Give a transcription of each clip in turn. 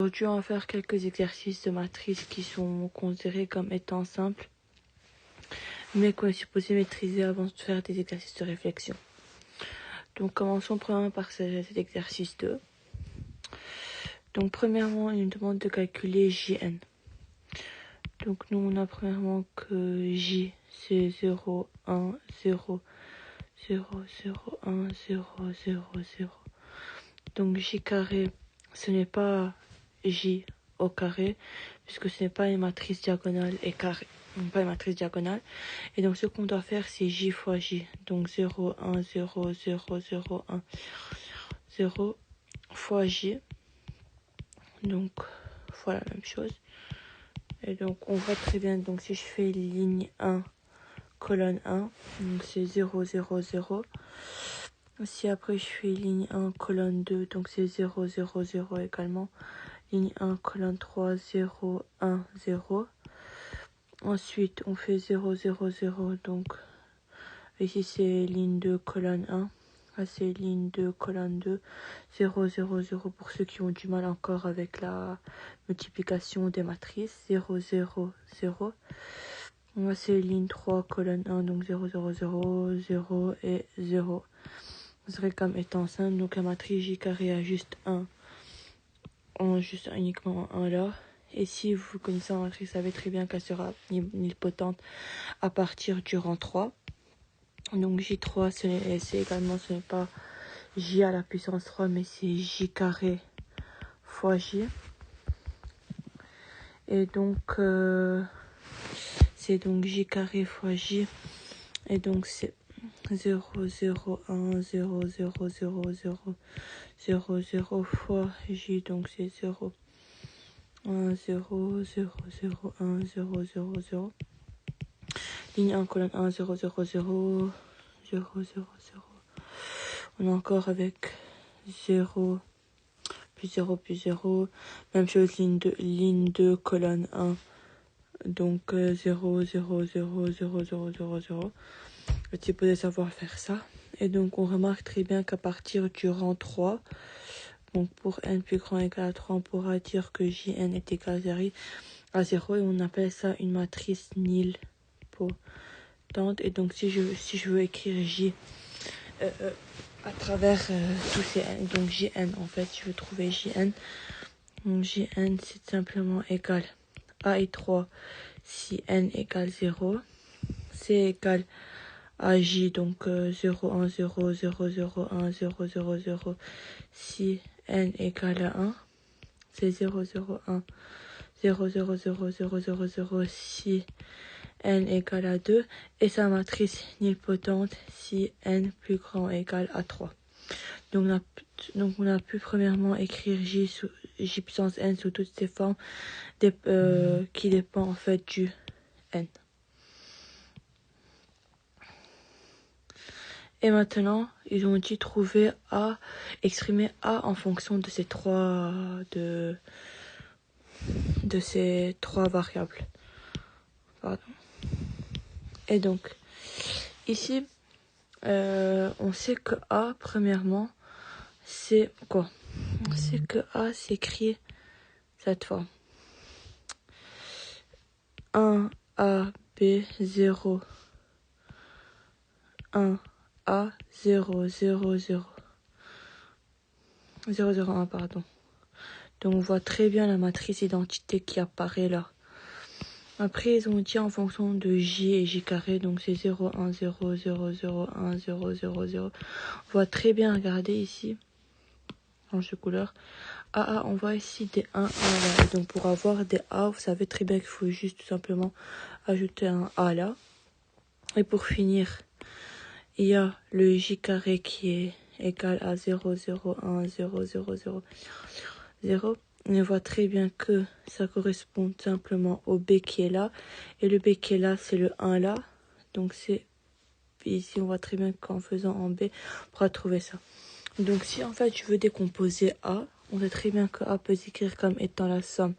Aujourd'hui, on va faire quelques exercices de matrice qui sont considérés comme étant simples, mais qu'on est supposé maîtriser avant de faire des exercices de réflexion. Donc, commençons premièrement par cet exercice 2. Donc, premièrement, il nous demande de calculer Jn. Donc, nous, on a premièrement que J, c'est 0, 1, 0, 0, 0, 1, 0, 0, 0. Donc, J carré, ce n'est pas J au carré, puisque ce n'est pas une matrice diagonale et carré. Donc, pas une matrice diagonale. Et donc, ce qu'on doit faire, c'est J fois J. Donc, 0, 1, 0, 0, 0, 1, 0 fois J. Donc, voilà la même chose. Et donc, on voit très bien, donc si je fais ligne 1, colonne 1, donc c'est 0, 0, 0. Si après je fais ligne 1, colonne 2, donc c'est 0, 0, 0 également. Ligne 1, colonne 3, 0, 1, 0. Ensuite, on fait 0, 0, 0, donc ici c'est ligne 2, colonne 1. Là c'est ligne 2, colonne 2, 0, 0, 0 pour ceux qui ont du mal encore avec la multiplication des matrices, 0, 0, 0. Là c'est ligne 3, colonne 1, donc 0, 0, 0, 0 et 0. Ce serait comme étant simple, donc la matrice J carré a juste 1, juste uniquement 1 là. Et si vous connaissez la matrice, vous savez très bien qu'elle sera nilpotente à partir du rang 3. Donc J3, c'est également, ce n'est pas J à la puissance 3, mais c'est J carré fois J. Et donc, c'est donc J carré fois J. Et donc, c'est 0, 0, 1, 0, 0, 0, 0, 0, 0 fois J. Donc, c'est 0, 1, 0, 0, 0, 1, 0, 0, 0. Ligne 1, colonne 1, 0, 0, 0, 0, 0, 0. On est encore avec 0, plus 0, plus 0. Même chose, ligne 2, colonne 1. Donc 0, 0, 0, 0, 0, 0, 0. Le type de savoir faire ça. Et donc on remarque très bien qu'à partir du rang 3, donc pour n plus grand égal à 3, on pourra dire que Jn est égal à 0 et on appelle ça une matrice nilpotente. Et donc si je veux écrire J à travers tous ces n, donc Jn en fait, je veux trouver Jn. Donc Jn c'est simplement égal à et 3 si n égale 0. C égale à J, donc 0, 1, 0, 0, 0, 1, 0, 0, 0. Si n égale à 1, c'est 0, 0, 1, 0, 0, 0, 0, 0, 0. Si n égale à 2. Et sa matrice nilpotente si n plus grand égale à 3. Donc on a pu premièrement écrire J puissance n sous toutes ses formes qui dépend en fait du n. Et maintenant, ils ont dit trouver A, exprimer A en fonction de ces trois variables. Pardon. Et donc, ici, on sait que A, premièrement, c'est quoi? On sait que A s'écrit cette forme. 1, A, B, 0, 1, A, 0, 0, 0. 0, 0, 1, pardon. Donc, on voit très bien la matrice identité qui apparaît là. Après, ils ont dit en fonction de J et J carré, donc c'est 0, 1, 0, 0, 0, 1, 0, 0, 0. On voit très bien, regardez ici, change de couleur. AA, on voit ici des 1, 1 là. Et donc pour avoir des A, vous savez très bien qu'il faut juste tout simplement ajouter un A là. Et pour finir, il y a le J carré qui est égal à 0, 0, 1, 0, 0, 0, 0. On voit très bien que ça correspond simplement au B qui est là. Et le B qui est là, c'est le 1 là. Donc c'est ici, on voit très bien qu'en faisant en B, on pourra trouver ça. Donc si en fait je veux décomposer A, on sait très bien que A peut s'écrire comme étant la somme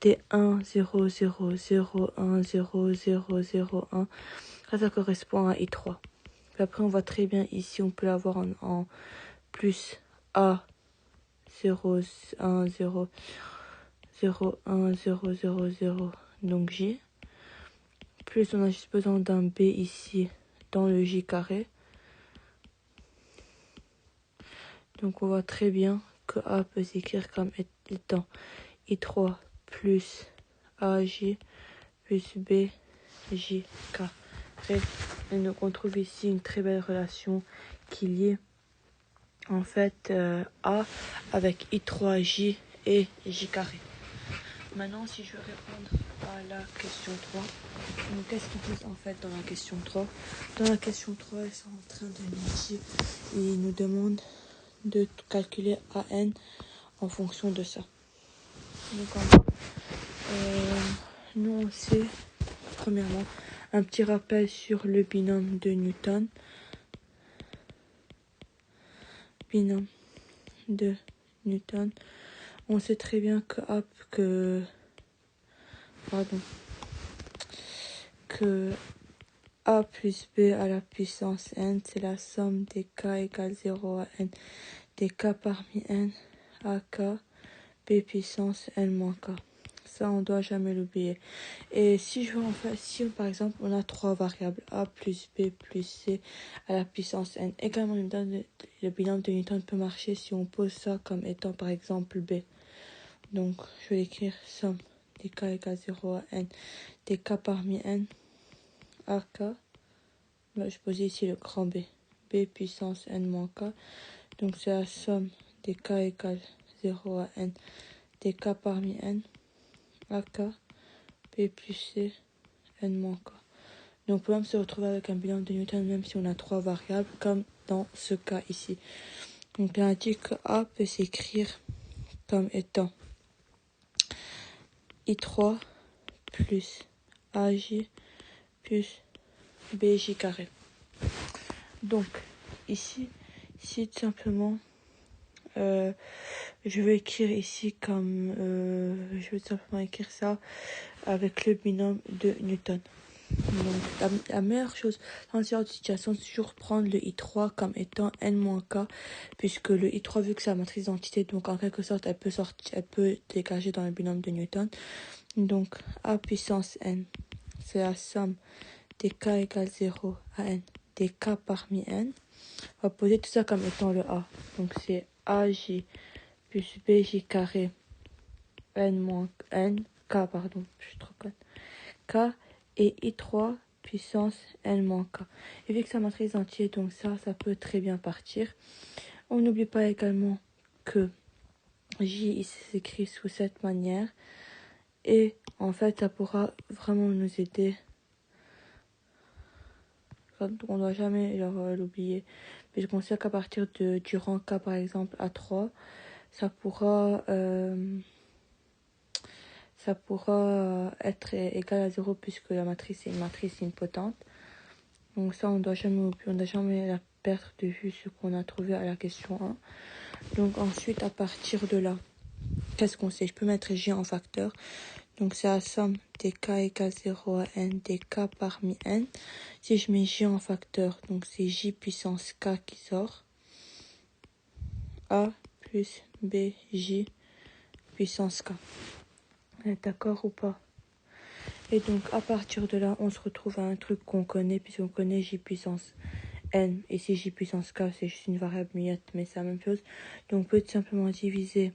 des 1, 0, 0, 0, 1, 0, 0, 0, 1. Ça correspond à I3. Puis après, on voit très bien ici, on peut l'avoir en plus A, 0, 1, 0, 0, 1, 0, 0, 0, donc J. Plus on a juste besoin d'un B ici dans le J carré. Donc on voit très bien que A peut s'écrire comme étant I3 plus AJ plus BJ carré. Et donc on trouve ici une très belle relation qui lie en fait A avec I3J et J carré. Maintenant, si je veux répondre à la question 3, donc qu'est-ce qu'ils disent en fait dans la question 3? Dans la question 3, ils sont en train de nous dire, ils nous demandent de calculer AN en fonction de ça. Donc en gros, nous on sait, premièrement, un petit rappel sur le binôme de Newton. Binôme de Newton. On sait très bien que A plus B à la puissance n, c'est la somme des k égale 0 à n, des k parmi n à k, B puissance n moins k. Ça, on doit jamais l'oublier. Et si par exemple, on a trois variables, A plus B plus C à la puissance n, également, le binôme de Newton peut marcher si on pose ça comme étant, par exemple, B. Donc, je vais écrire somme des k égale 0 à n, des k parmi n à k. Je pose ici le grand B. B puissance n moins k. Donc, c'est la somme des k égale 0 à n, des k parmi n à k, B plus C, n moins k. Donc, on peut même se retrouver avec un binôme de Newton même si on a trois variables, comme dans ce cas ici. Donc, on a dit que A peut s'écrire comme étant I3 plus AJ plus BJ carré. Donc, ici tout simplement, je vais écrire ici comme, je vais simplement écrire ça avec le binôme de Newton. Donc, la meilleure chose dans ce genre de situation, c'est toujours prendre le I3 comme étant n-k, puisque le I3, vu que c'est la matrice d'identité, donc en quelque sorte, elle peut dégager dans le binôme de Newton. Donc, A puissance n, c'est la somme des k égale 0 à n, des k parmi n. On va poser tout ça comme étant le A. Donc, c'est AJ plus BJ carré k, pardon, je suis trop conne. K et I3 puissance n moins k. Et vu que c'est matrice entière, donc ça peut très bien partir. On n'oublie pas également que J ici s'écrit sous cette manière. Et en fait, ça pourra vraiment nous aider. On ne doit jamais l'oublier. Puisqu'on sait qu'à partir du rang K, par exemple, à 3, ça pourra être égal à 0 puisque la matrice est une matrice nilpotente. Donc ça, on ne doit jamais la perdre de vue ce qu'on a trouvé à la question 1. Donc ensuite, à partir de là, qu'est-ce qu'on sait? Je peux mettre J en facteur. Donc c'est la somme des k égale 0 à n des k parmi n. Si je mets J en facteur, donc c'est J puissance k qui sort. A plus BJ puissance k. On est d'accord ou pas? Et donc à partir de là, on se retrouve à un truc qu'on connaît, puisqu'on connaît J puissance n. Et si J puissance k, c'est juste une variable muette, mais c'est la même chose. Donc on peut tout simplement diviser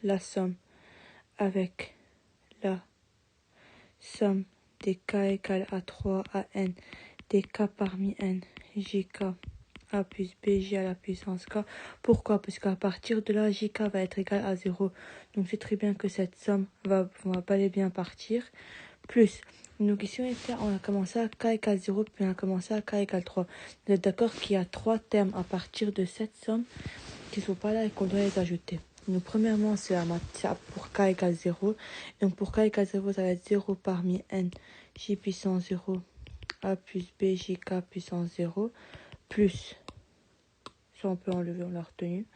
la somme avec la somme des k égale à 3 à n, des k parmi n, jk, a plus bj à la puissance k. Pourquoi? Parce qu'à partir de là, jk va être égal à 0. Donc c'est très bien que cette somme va bel et bien partir. Plus, donc ici on a commencé à k égale 0, puis on a commencé à k égale 3. Vous êtes d'accord qu'il y a trois termes à partir de cette somme qui ne sont pas là et qu'on doit les ajouter. Donc premièrement, c'est pour k égale 0. Donc pour k égale 0, ça va être 0 parmi n, j puissance 0, a plus b, jk puissance 0, plus, ça on peut enlever, on l'a retenu,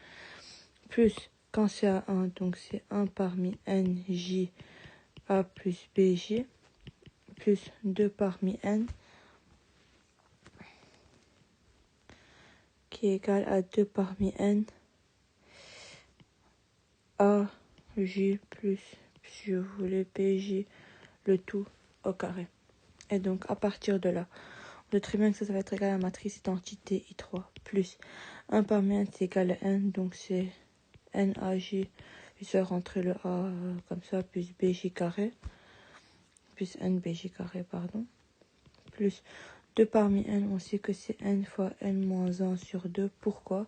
plus, quand c'est à 1, donc c'est 1 parmi n, j, a plus bj, plus 2 parmi n, qui est égal à 2 parmi n, a, j plus si je voulais BJ le tout au carré. Et donc à partir de là, on sait très bien que ça va être égal à la matrice identité I3 plus 1 parmi n c'est égal à n, donc c'est NAJ, je vais rentrer le A comme ça, plus BJ carré, plus NBJ carré, pardon, plus 2 parmi n, on sait que c'est n fois n moins 1 sur 2. Pourquoi?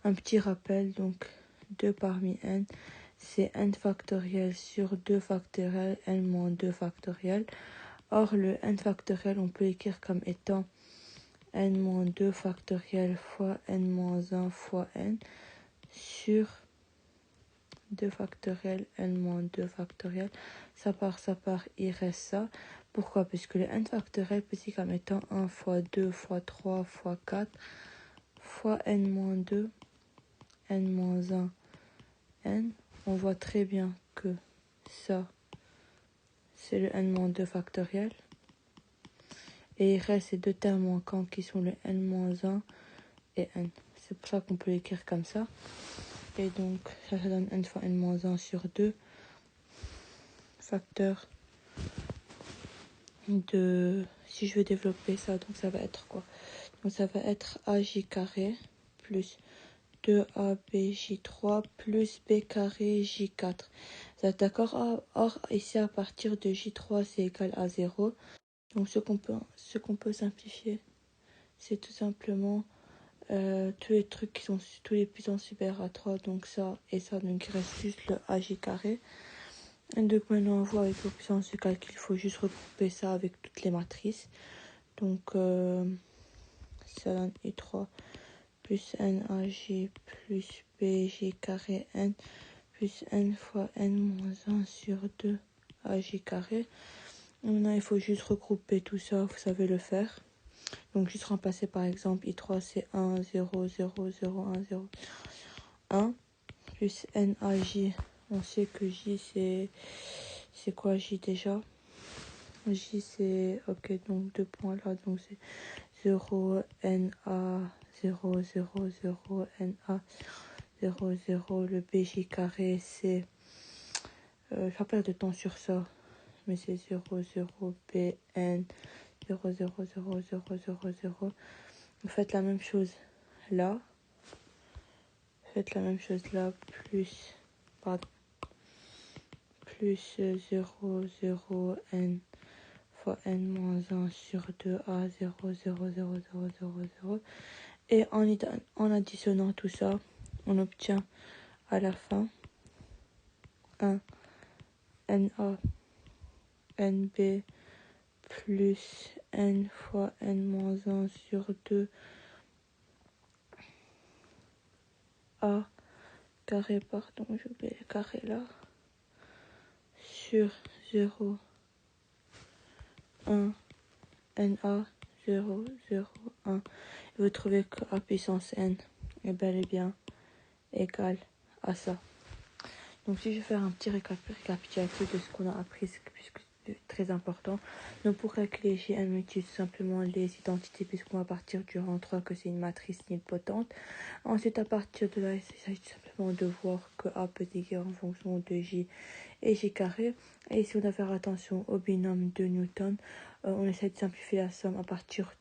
Un petit rappel, donc 2 parmi n, c'est n factoriel sur 2 factoriel, n moins 2 factoriel. Or, le n factoriel, on peut écrire comme étant n moins 2 factoriel fois n moins 1 fois n sur 2 factoriel, n moins 2 factoriel. Ça part, il reste ça. Pourquoi? Parce que le n factoriel peut s'écrire comme étant 1 fois 2 fois 3 fois 4 fois n moins 2, n moins 1, n. On voit très bien que ça, c'est le n moins 2 factoriel. Et il reste ces deux termes manquants qui sont le n moins 1 et n. C'est pour ça qu'on peut l'écrire comme ça. Et donc, ça donne n fois n moins 1 sur 2. Facteur de... Si je veux développer ça, donc ça va être quoi? Donc ça va être AJ carré plus 2ABJ3 plus B carré J4. Vous êtes d'accord? Or, ici, à partir de J3, c'est égal à 0. Donc, ce qu'on peut simplifier, c'est tout simplement tous les trucs qui sont tous les puissances supérieures à 3. Donc, ça et ça. Donc, il reste juste le AJ carré. Et donc, maintenant, on voit avec les puissances de calcul, il faut juste regrouper ça avec toutes les matrices. Donc, ça donne I3 plus NAJ plus BJ carré N plus N fois N moins 1 sur 2 AJ carré. Maintenant, il faut juste regrouper tout ça, vous savez le faire. Donc, juste remplacer par exemple I3, c'est 1, 0, 0, 0, 1, 0, 1. Plus NAJ, on sait que J, c'est quoi J déjà? J, c'est, ok, donc 2 points là, donc c'est 0, NA, 0, 0, 0, NA, 0, 0. Le BJ carré, c'est, je vais pas perdre de temps sur ça, mais c'est 0, 0, BN, 0, 0, 0, 0, 0, 0. Vous faites la même chose là. Faites la même chose là, plus 0, 0, n fois n moins 1 sur 2a, 0, 0, 0, 0, 0, 0. Et en additionnant tout ça, on obtient à la fin 1 na nb plus n fois n moins 1 sur 2 a carré, pardon, j'ai oublié le carré là, sur 0, 1, NA, 0, 0, 1. Et vous trouvez que A puissance N est bel et bien égal à ça. Donc si je vais faire un petit récapitulatif de ce qu'on a appris, puisque c'est très important. Donc pour calculer Gn, on utilise simplement les identités, puisqu'on va partir du rang 3 que c'est une matrice nilpotente. Ensuite, à partir de là, il s'agit simplement de voir que A peut écrire en fonction de J et J carré. Et ici, on doit faire attention au binôme de Newton. On essaie de simplifier la somme à partir